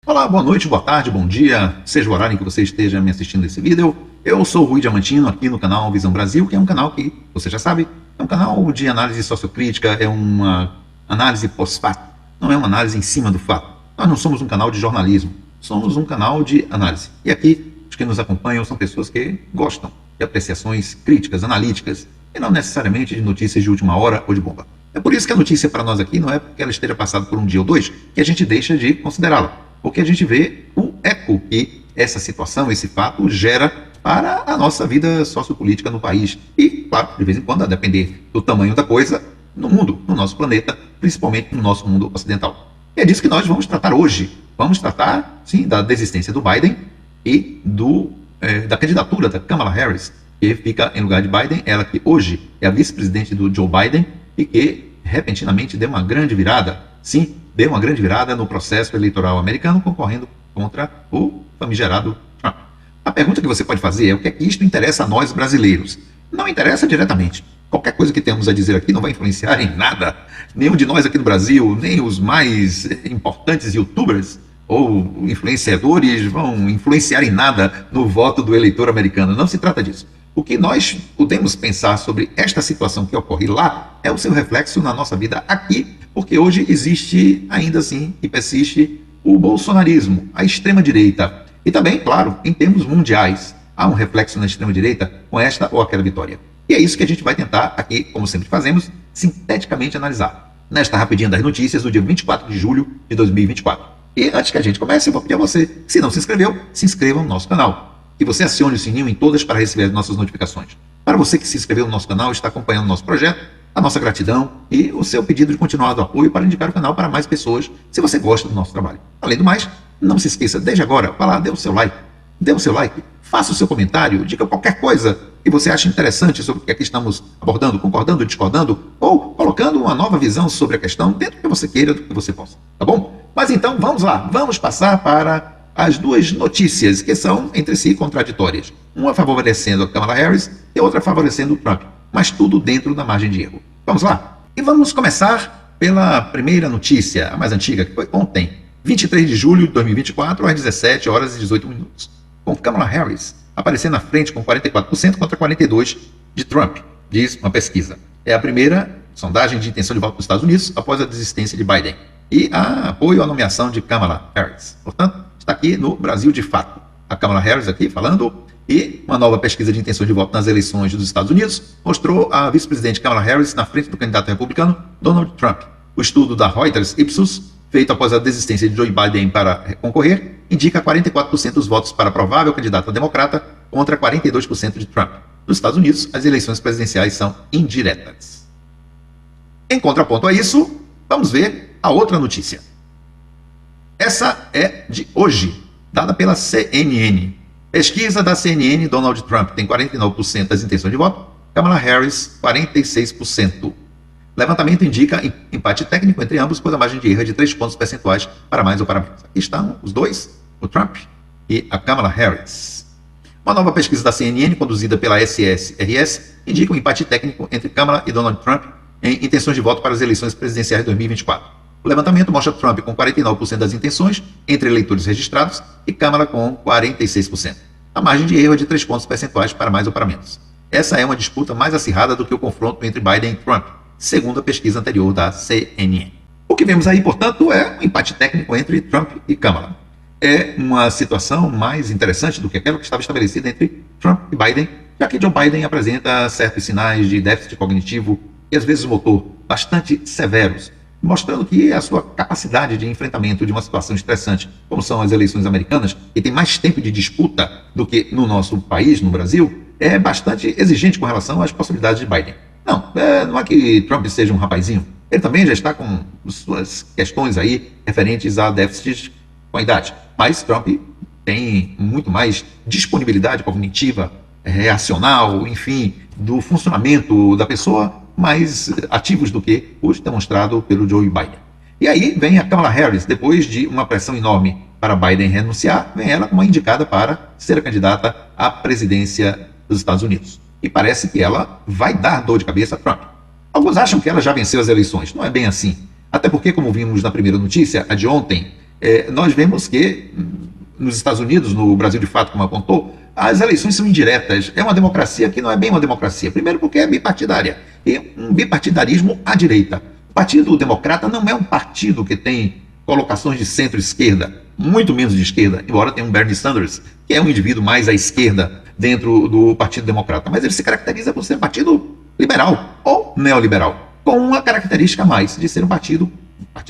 Olá, boa noite, boa tarde, bom dia, seja o horário em que você esteja me assistindo esse vídeo. Eu sou o Rui Diamantino, aqui no canal Visão Brasil, que é um canal que, você já sabe, é um canal de análise sociocrítica, é uma análise pós-fato, não é uma análise em cima do fato. Nós não somos um canal de jornalismo, somos um canal de análise. E aqui, os que nos acompanham são pessoas que gostam de apreciações críticas, analíticas, e não necessariamente de notícias de última hora ou de bomba. É por isso que a notícia para nós aqui não é porque ela esteja passada por um dia ou dois, que a gente deixa de considerá-la. Porque a gente vê o eco que essa situação, esse fato, gera para a nossa vida sociopolítica no país. E, claro, de vez em quando, a depender do tamanho da coisa, no mundo, no nosso planeta, principalmente no nosso mundo ocidental. E é disso que nós vamos tratar hoje. Vamos tratar, sim, da desistência do Biden e da candidatura da Kamala Harris, que fica em lugar de Biden, ela que hoje é a vice-presidente do Joe Biden e que repentinamente deu uma grande virada, sim, deu uma grande virada no processo eleitoral americano, concorrendo contra o famigerado Trump. A pergunta que você pode fazer é o que é que isto interessa a nós brasileiros? Não interessa diretamente. Qualquer coisa que temos a dizer aqui não vai influenciar em nada. Nenhum de nós aqui no Brasil, nem os mais importantes youtubers ou influenciadores vão influenciar em nada no voto do eleitor americano. Não se trata disso. O que nós podemos pensar sobre esta situação que ocorre lá é o seu reflexo na nossa vida aqui, porque hoje existe, ainda assim, e persiste o bolsonarismo, a extrema-direita. E também, claro, em termos mundiais, há um reflexo na extrema-direita com esta ou aquela vitória. E é isso que a gente vai tentar aqui, como sempre fazemos, sinteticamente analisar, nesta rapidinha das notícias do dia 24 de julho de 2024. E antes que a gente comece, eu vou pedir a você, se não se inscreveu, se inscreva no nosso canal. E você acione o sininho em todas para receber as nossas notificações. Para você que se inscreveu no nosso canal, está acompanhando o nosso projeto, a nossa gratidão e o seu pedido de continuado apoio para indicar o canal para mais pessoas, se você gosta do nosso trabalho. Além do mais, não se esqueça, desde agora, vá lá, dê o seu like, faça o seu comentário, diga qualquer coisa que você acha interessante sobre o que aqui estamos abordando, concordando, discordando, ou colocando uma nova visão sobre a questão dentro do que você queira, do que você possa, tá bom? Mas então, vamos lá, vamos passar para as duas notícias que são entre si contraditórias. Uma favorecendo a Kamala Harris e outra favorecendo o Trump. Mas tudo dentro da margem de erro. Vamos lá? E vamos começar pela primeira notícia, a mais antiga, que foi ontem, 23 de julho de 2024, às 17 horas e 18 minutos. Com Kamala Harris aparecendo na frente com 44% contra 42% de Trump, diz uma pesquisa. É a primeira sondagem de intenção de voto dos Estados Unidos após a desistência de Biden. E há apoio à nomeação de Kamala Harris. Portanto, está aqui no Brasil de fato. A Kamala Harris aqui falando, e uma nova pesquisa de intenção de voto nas eleições dos Estados Unidos mostrou a vice-presidente Kamala Harris na frente do candidato republicano Donald Trump. O estudo da Reuters Ipsos, feito após a desistência de Joe Biden para concorrer, indica 44% dos votos para a provável candidata democrata contra 42% de Trump. Nos Estados Unidos, as eleições presidenciais são indiretas. Em contraponto a isso, vamos ver a outra notícia. Essa é de hoje, dada pela CNN. Pesquisa da CNN, Donald Trump tem 49% das intenções de voto, Kamala Harris 46%. Levantamento indica empate técnico entre ambos, pois a margem de erro é de 3 pontos percentuais para mais ou para menos. Aqui estão os dois, o Trump e a Kamala Harris. Uma nova pesquisa da CNN, conduzida pela SSRS, indica um empate técnico entre Kamala e Donald Trump em intenções de voto para as eleições presidenciais de 2024. O levantamento mostra Trump com 49% das intenções entre eleitores registrados e Kamala com 46%. A margem de erro é de 3 pontos percentuais para mais ou para menos. Essa é uma disputa mais acirrada do que o confronto entre Biden e Trump, segundo a pesquisa anterior da CNN. O que vemos aí, portanto, é um empate técnico entre Trump e Kamala. É uma situação mais interessante do que aquela que estava estabelecida entre Trump e Biden, já que Joe Biden apresenta certos sinais de déficit cognitivo e às vezes motor bastante severos, mostrando que a sua capacidade de enfrentamento de uma situação estressante, como são as eleições americanas, que tem mais tempo de disputa do que no nosso país, no Brasil, é bastante exigente com relação às possibilidades de Biden. Não é que Trump seja um rapazinho, ele também já está com suas questões aí referentes a déficits com a idade, mas Trump tem muito mais disponibilidade cognitiva, reacional, enfim, do funcionamento da pessoa, mais ativos do que os demonstrado pelo Joe Biden. E aí vem a Kamala Harris, depois de uma pressão enorme para Biden renunciar, vem ela como indicada para ser a candidata à presidência dos Estados Unidos. E parece que ela vai dar dor de cabeça a Trump. Alguns acham que ela já venceu as eleições. Não é bem assim. Até porque, como vimos na primeira notícia, a de ontem, nós vemos que nos Estados Unidos, no Brasil de fato, como apontou, as eleições são indiretas. É uma democracia que não é bem uma democracia. Primeiro porque é bipartidária, e um bipartidarismo à direita. O Partido Democrata não é um partido que tem colocações de centro-esquerda, muito menos de esquerda, embora tenha um Bernie Sanders, que é um indivíduo mais à esquerda dentro do Partido Democrata, mas ele se caracteriza por ser um partido liberal ou neoliberal, com uma característica a mais de ser um partido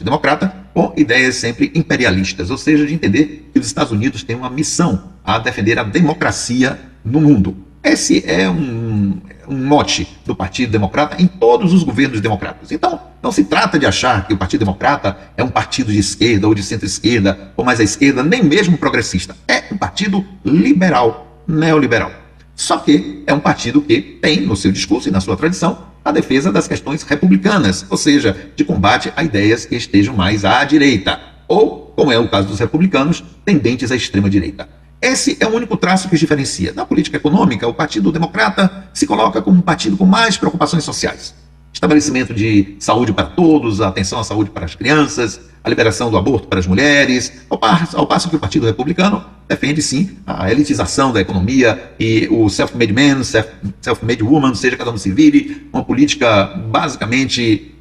democrata com ideias sempre imperialistas, ou seja, de entender que os Estados Unidos têm uma missão a defender a democracia no mundo. Esse é um mote do Partido Democrata em todos os governos democratas. Então, não se trata de achar que o Partido Democrata é um partido de esquerda ou de centro-esquerda ou mais à esquerda, nem mesmo progressista. É um partido liberal, neoliberal. Só que é um partido que tem no seu discurso e na sua tradição a defesa das questões republicanas, ou seja, de combate a ideias que estejam mais à direita, ou, como é o caso dos republicanos, tendentes à extrema-direita. Esse é o único traço que os diferencia. Na política econômica, o Partido Democrata se coloca como um partido com mais preocupações sociais. Estabelecimento de saúde para todos, a atenção à saúde para as crianças, a liberação do aborto para as mulheres, ao passo que o Partido Republicano defende, sim, a elitização da economia e o self-made man, self-made woman, seja cada um se vire, uma política basicamente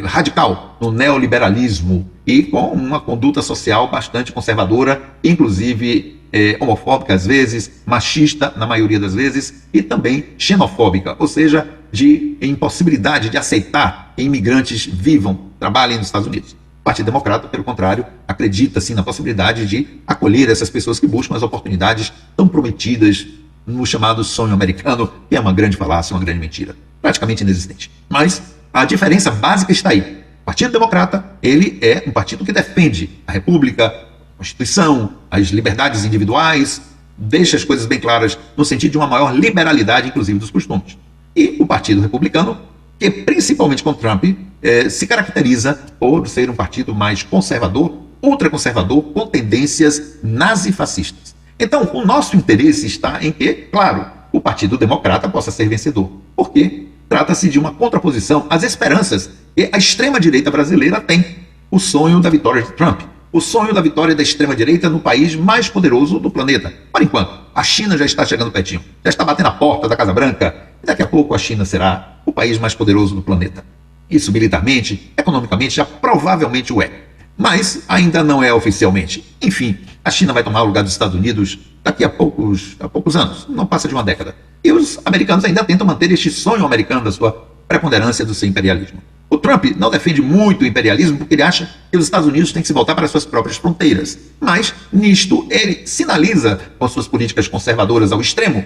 radical no neoliberalismo e com uma conduta social bastante conservadora, inclusive homofóbica às vezes, machista na maioria das vezes e também xenofóbica, ou seja, de impossibilidade de aceitar que imigrantes vivam, trabalhem nos Estados Unidos. O Partido Democrata, pelo contrário, acredita sim na possibilidade de acolher essas pessoas que buscam as oportunidades tão prometidas no chamado sonho americano, que é uma grande falácia, uma grande mentira, praticamente inexistente. Mas a diferença básica está aí. O Partido Democrata, ele é um partido que defende a República, a Constituição, as liberdades individuais, deixa as coisas bem claras no sentido de uma maior liberalidade, inclusive, dos costumes. E o Partido Republicano, que principalmente com Trump, se caracteriza por ser um partido mais conservador, ultraconservador, com tendências nazifascistas. Então, o nosso interesse está em que, claro, o Partido Democrata possa ser vencedor, porque trata-se de uma contraposição às esperanças que a extrema-direita brasileira tem. O sonho da vitória de Trump, o sonho da vitória da extrema-direita no país mais poderoso do planeta. Por enquanto, a China já está chegando pertinho, já está batendo a porta da Casa Branca, e daqui a pouco a China será o país mais poderoso do planeta. Isso militarmente, economicamente, já provavelmente o é. Mas ainda não é oficialmente. Enfim, a China vai tomar o lugar dos Estados Unidos daqui a poucos anos, não passa de uma década. E os americanos ainda tentam manter este sonho americano da sua preponderância do seu imperialismo. O Trump não defende muito o imperialismo porque ele acha que os Estados Unidos têm que se voltar para suas próprias fronteiras. Mas, nisto, ele sinaliza com suas políticas conservadoras ao extremo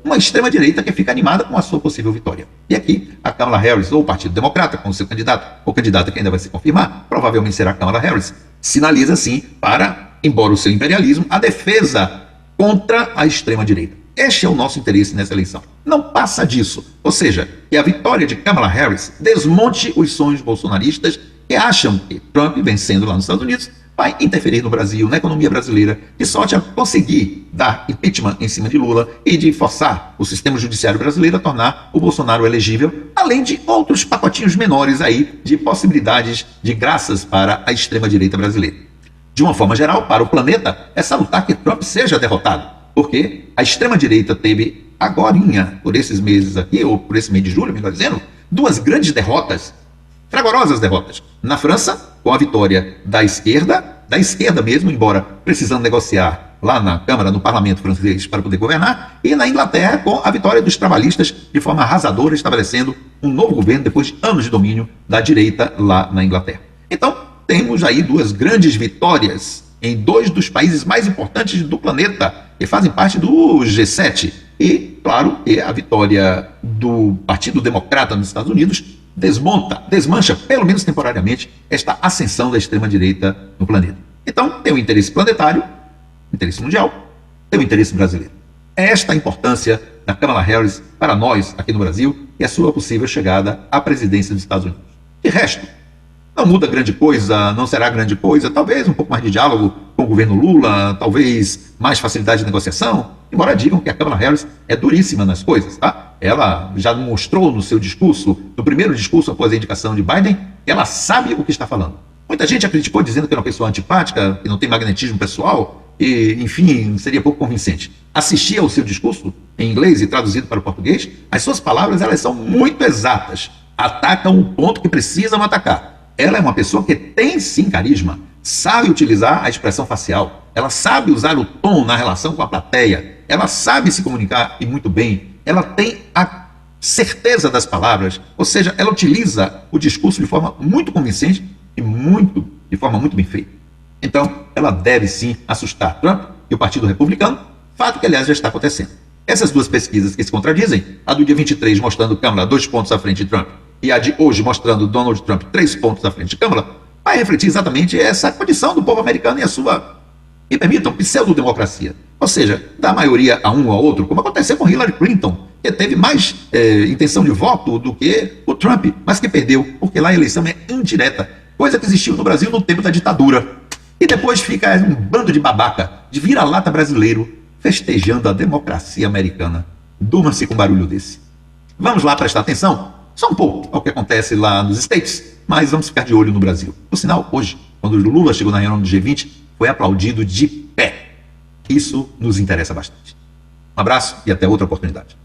uma extrema-direita que fica animada com a sua possível vitória. E aqui, a Kamala Harris, ou o Partido Democrata, com o seu candidato, ou candidata que ainda vai se confirmar, provavelmente será Kamala Harris, sinaliza, sim, para, embora o seu imperialismo, a defesa contra a extrema-direita. Este é o nosso interesse nessa eleição. Não passa disso. Ou seja, que a vitória de Kamala Harris desmonte os sonhos bolsonaristas que acham que Trump, vencendo lá nos Estados Unidos, vai interferir no Brasil, na economia brasileira, que sorte a conseguir dar impeachment em cima de Lula e de forçar o sistema judiciário brasileiro a tornar o Bolsonaro elegível, além de outros pacotinhos menores aí de possibilidades de graças para a extrema-direita brasileira. De uma forma geral, para o planeta, é salutar que Trump seja derrotado, porque a extrema-direita teve agorinha, por esses meses aqui, ou por esse mês de julho, melhor dizendo, duas grandes derrotas, fragorosas derrotas. Na França, com a vitória da esquerda mesmo, embora precisando negociar lá na Câmara, no Parlamento francês, para poder governar, e na Inglaterra, com a vitória dos trabalhistas, de forma arrasadora, estabelecendo um novo governo depois de anos de domínio da direita lá na Inglaterra. Então, temos aí duas grandes vitórias em dois dos países mais importantes do planeta, que fazem parte do G7. E, claro, que a vitória do Partido Democrata nos Estados Unidos desmancha, pelo menos temporariamente, esta ascensão da extrema-direita no planeta. Então, tem o interesse planetário, interesse mundial, tem o interesse brasileiro. É esta a importância da Kamala Harris para nós, aqui no Brasil, e a sua possível chegada à presidência dos Estados Unidos. De resto, Não muda grande coisa, não será grande coisa, talvez um pouco mais de diálogo com o governo Lula, talvez mais facilidade de negociação, embora digam que a Kamala Harris é duríssima nas coisas, tá? Ela já mostrou no seu discurso, no primeiro discurso após a indicação de Biden, que ela sabe o que está falando. Muita gente a criticou dizendo que era uma pessoa antipática, que não tem magnetismo pessoal, e, enfim, seria pouco convincente. Assistir ao seu discurso, em inglês e traduzido para o português, as suas palavras elas são muito exatas, atacam o ponto que precisam atacar. Ela é uma pessoa que tem sim carisma, sabe utilizar a expressão facial, ela sabe usar o tom na relação com a plateia, ela sabe se comunicar e muito bem, ela tem a certeza das palavras, ou seja, ela utiliza o discurso de forma muito convincente e de forma muito bem feita. Então, ela deve sim assustar Trump e o Partido Republicano, fato que, aliás, já está acontecendo. Essas duas pesquisas que se contradizem, a do dia 23 mostrando Câmara 2 pontos à frente de Trump e a de hoje mostrando Donald Trump 3 pontos à frente de Câmara, vai refletir exatamente essa condição do povo americano e a sua, me permitam, pseudo-democracia. Ou seja, da maioria a um ou a outro, como aconteceu com Hillary Clinton, que teve mais intenção de voto do que o Trump, mas que perdeu, porque lá a eleição é indireta, coisa que existiu no Brasil no tempo da ditadura. E depois fica um bando de babaca, de vira-lata brasileiro, festejando a democracia americana. Durma-se com um barulho desse. Vamos lá prestar atenção, só um pouco, ao que acontece lá nos States, mas vamos ficar de olho no Brasil. Por sinal, hoje, quando o Lula chegou na reunião do G20, foi aplaudido de pé. Isso nos interessa bastante. Um abraço e até outra oportunidade.